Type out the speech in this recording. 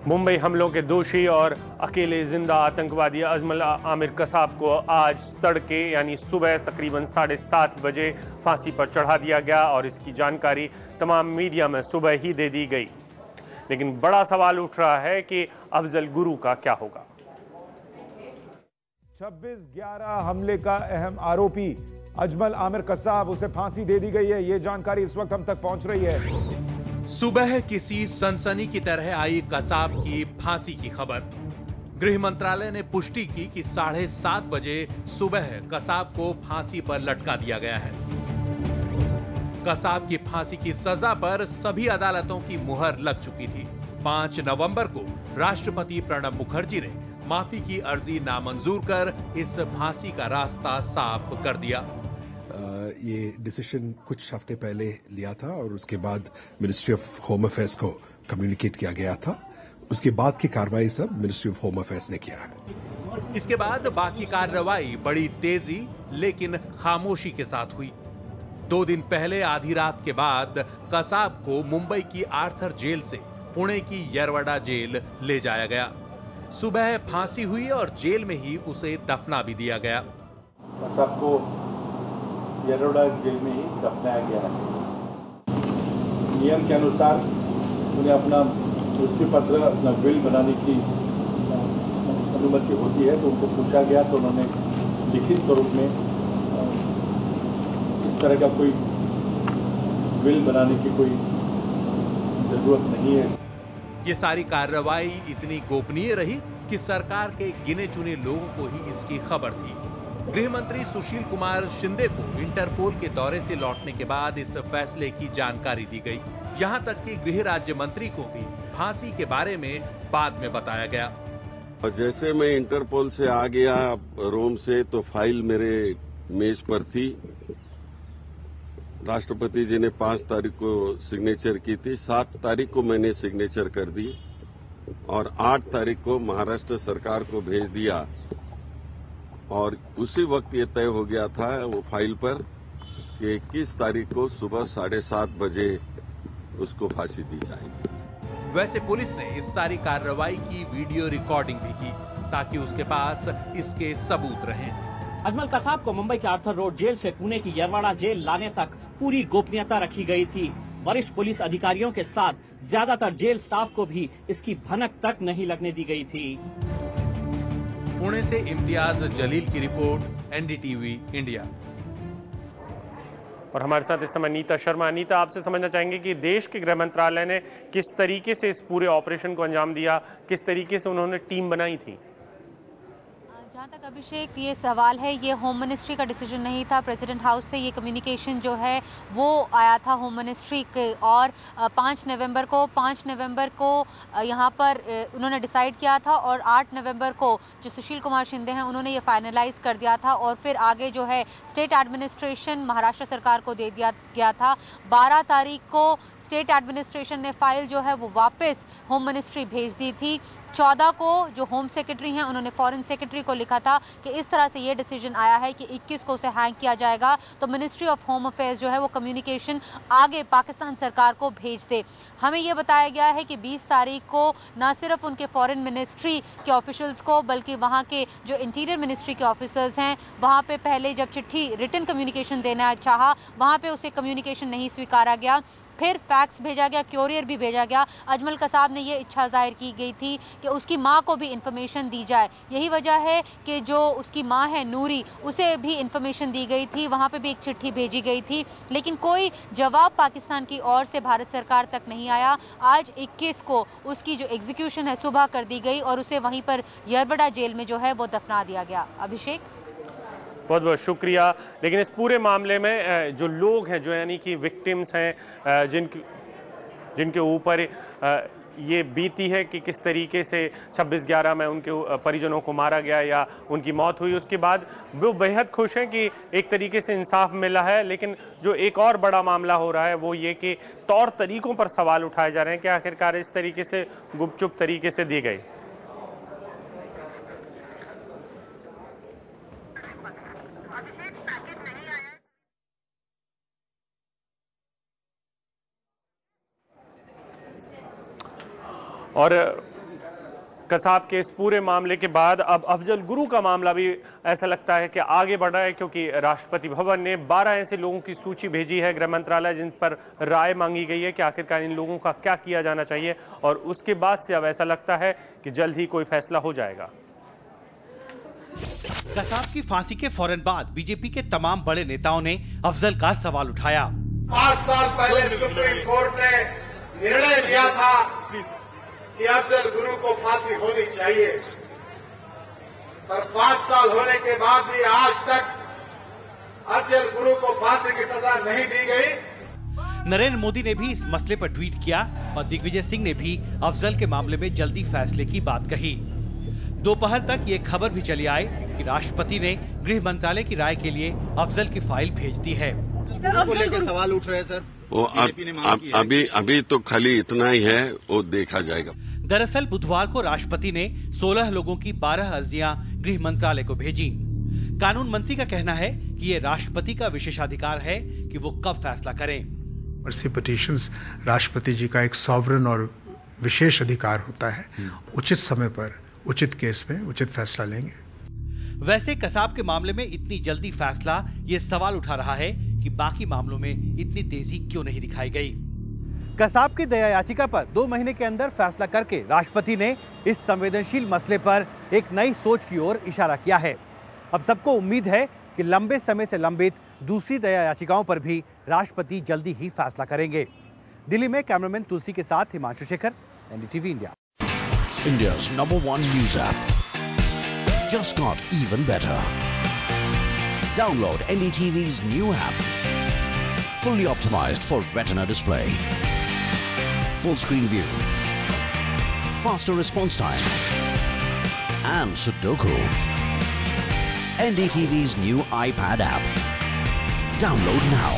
मुंबई हमलों के दोषी और अकेले जिंदा आतंकवादी अजमल आमिर कसाब को आज तड़के यानी सुबह तकरीबन 7:30 बजे फांसी पर चढ़ा दिया गया और इसकी जानकारी तमाम मीडिया में सुबह ही दे दी गई। लेकिन बड़ा सवाल उठ रहा है कि अफजल गुरु का क्या होगा। 26/11 हमले का अहम आरोपी अजमल आमिर कसाब, उसे फांसी दे दी गई है। यह जानकारी इस वक्त हम तक पहुंच रही है। सुबह किसी सनसनी की तरह आई कसाब की फांसी की खबर। गृह मंत्रालय ने पुष्टि की कि 7:30 बजे सुबह कसाब को फांसी पर लटका दिया गया है। कसाब की फांसी की सजा पर सभी अदालतों की मुहर लग चुकी थी। 5 नवंबर को राष्ट्रपति प्रणब मुखर्जी ने माफी की अर्जी नामंजूर कर इस फांसी का रास्ता साफ कर दिया। ये डिसीजन कुछ हफ्ते पहले लिया था और उसके बाद मिनिस्ट्री ऑफ होम अफेयर्स को कम्युनिकेट किया गया था। उसके बाद की कार्रवाई सब मिनिस्ट्री ऑफ होम अफेयर्स ने किया है। इसके बाद बाकी कार्रवाई बड़ी तेजी लेकिन खामोशी के साथ हुई। 2 दिन पहले आधी रात के बाद कसाब को मुंबई की आर्थर जेल से पुणे की यरवड़ा जेल ले जाया गया। सुबह फांसी हुई और जेल में ही उसे दफना भी दिया गया। कसाब को यरवड़ा जेल में ही दफनाया गया है। नियम के अनुसार उन्हें अपना मृत्यु पत्र, अपना विल बनाने की अनुमति होती है, तो उनको पूछा गया तो उन्होंने लिखित स्वरूप में इस तरह का कोई विल बनाने की कोई जरूरत नहीं है। ये सारी कार्रवाई इतनी गोपनीय रही कि सरकार के गिने चुने लोगों को ही इसकी खबर थी। गृह मंत्री सुशील कुमार शिंदे को इंटरपोल के दौरे से लौटने के बाद इस फैसले की जानकारी दी गई। यहां तक कि गृह राज्य मंत्री को भी फांसी के बारे में बाद में बताया गया। और जैसे मैं इंटरपोल से आ गया रोम से, तो फाइल मेरे मेज पर थी। राष्ट्रपति जी ने 5 तारीख को सिग्नेचर की थी, 7 तारीख को मैंने सिग्नेचर कर दी और 8 तारीख को महाराष्ट्र सरकार को भेज दिया। और उसी वक्त ये तय हो गया था वो फाइल पर कि 21 तारीख को सुबह 7:30 बजे उसको फांसी दी जाएगी। वैसे पुलिस ने इस सारी कार्रवाई की वीडियो रिकॉर्डिंग भी की ताकि उसके पास इसके सबूत रहें। अजमल कसाब को मुंबई के आर्थर रोड जेल से पुणे की यरवाड़ा जेल लाने तक पूरी गोपनीयता रखी गई थी। वरिष्ठ पुलिस अधिकारियों के साथ ज्यादातर जेल स्टाफ को भी इसकी भनक तक नहीं लगने दी गई थी। पुणे से इम्तियाज जलील की रिपोर्ट, एनडीटीवी इंडिया। और हमारे साथ इस समय नीता शर्मा। नीता, आपसे समझना चाहेंगे कि देश के गृह मंत्रालय ने किस तरीके से इस पूरे ऑपरेशन को अंजाम दिया, किस तरीके से उन्होंने टीम बनाई थी? जहाँ तक अभिषेक ये सवाल है, ये होम मिनिस्ट्री का डिसीजन नहीं था। प्रेसिडेंट हाउस से ये कम्युनिकेशन जो है वो आया था होम मिनिस्ट्री के, और 5 नवंबर को यहाँ पर उन्होंने डिसाइड किया था और 8 नवंबर को जो सुशील कुमार शिंदे हैं उन्होंने ये फाइनलाइज कर दिया था और फिर आगे जो है स्टेट एडमिनिस्ट्रेशन महाराष्ट्र सरकार को दे दिया गया था। 12 तारीख को स्टेट एडमिनिस्ट्रेशन ने फाइल जो है वो वापस होम मिनिस्ट्री भेज दी थी। 14 को जो होम सेक्रेटरी हैं उन्होंने फॉरेन सेक्रेटरी को लिखा था कि इस तरह से ये डिसीजन आया है कि 21 को उसे हैंग किया जाएगा, तो मिनिस्ट्री ऑफ होम अफेयर्स जो है वो कम्युनिकेशन आगे पाकिस्तान सरकार को भेज दे। हमें ये बताया गया है कि 20 तारीख को न सिर्फ उनके फॉरेन मिनिस्ट्री के ऑफिशियल्स को बल्कि वहाँ के जो इंटीरियर मिनिस्ट्री के ऑफिसर्स हैं वहाँ पे पहले जब चिट्ठी रिटन कम्युनिकेशन देना चाहा, वहाँ पे उसे कम्युनिकेशन नहीं स्वीकारा गया। फिर फैक्स भेजा गया, क्यूरियर भी भेजा गया। अजमल कसाब ने ये इच्छा जाहिर की गई थी कि उसकी माँ को भी इन्फॉर्मेशन दी जाए। यही वजह है कि जो उसकी माँ है नूरी, उसे भी इन्फॉर्मेशन दी गई थी, वहाँ पे भी एक चिट्ठी भेजी गई थी, लेकिन कोई जवाब पाकिस्तान की ओर से भारत सरकार तक नहीं आया। आज 21 को उसकी जो एग्जीक्यूशन है सुबह कर दी गई और उसे वहीं पर यरवड़ा जेल में जो है वो दफना दिया गया। अभिषेक, बहुत बहुत शुक्रिया। लेकिन इस पूरे मामले में जो लोग हैं, जो यानी कि विक्टिम्स हैं, जिनके ऊपर ये बीती है कि किस तरीके से 26/11 में उनके परिजनों को मारा गया या उनकी मौत हुई, उसके बाद वो बेहद खुश हैं कि एक तरीके से इंसाफ मिला है। लेकिन जो एक और बड़ा मामला हो रहा है वो ये कि तौर तरीकों पर सवाल उठाए जा रहे हैं कि आखिरकार इस तरीके से गुपचुप तरीके से दी गई। और कसाब के इस पूरे मामले के बाद अब अफजल गुरु का मामला भी ऐसा लगता है कि आगे बढ़ रहा है, क्योंकि राष्ट्रपति भवन ने 12 ऐसे लोगों की सूची भेजी है गृह मंत्रालय, जिन पर राय मांगी गई है कि आखिरकार इन लोगों का क्या किया जाना चाहिए, और उसके बाद से अब ऐसा लगता है कि जल्द ही कोई फैसला हो जाएगा। कसाब की फांसी के फौरन बाद बीजेपी के तमाम बड़े नेताओं ने अफजल का सवाल उठाया। 5 साल पहले सुप्रीम कोर्ट ने निर्णय दिया था कि अफजल गुरु को फांसी होनी चाहिए, पर 5 साल होने के बाद भी आज तक अफजल गुरु को फांसी की सजा नहीं दी गई। नरेंद्र मोदी ने भी इस मसले पर ट्वीट किया और दिग्विजय सिंह ने भी अफजल के मामले में जल्दी फैसले की बात कही। दोपहर तक ये खबर भी चली आई कि राष्ट्रपति ने गृह मंत्रालय की राय के लिए अफजल की फाइल भेज दी है। को लेकर सवाल उठ रहे हैं सर। वो अभी तो खाली इतना ही है, वो देखा जाएगा। दरअसल बुधवार को राष्ट्रपति ने 16 लोगों की 12 अर्जियां गृह मंत्रालय को भेजी। कानून मंत्री का कहना है कि ये राष्ट्रपति का विशेषाधिकार है कि वो कब फैसला करें। पिटीशंस राष्ट्रपति जी का एक सॉवरन और विशेष अधिकार होता है, उचित समय पर उचित केस में उचित फैसला लेंगे। वैसे कसाब के मामले में इतनी जल्दी फैसला ये सवाल उठा रहा है कि बाकी मामलों में इतनी तेजी क्यों नहीं दिखाई गई। कसाब की दया याचिका पर 2 महीने के अंदर फैसला करके राष्ट्रपति ने इस संवेदनशील मसले पर एक नई सोच की ओर इशारा किया है। अब सबको उम्मीद है कि लंबे समय से लंबित दूसरी दया याचिकाओं पर भी राष्ट्रपति जल्दी ही फैसला करेंगे। दिल्ली में कैमरामैन तुलसी के साथ Himanshu Shekhar, NDTV India. India's #1 news app just got even better. Download NDTV's new app. Fully optimized for retina display. Full screen view. Faster response time. And Sudoku. NDTV's new iPad app. Download now.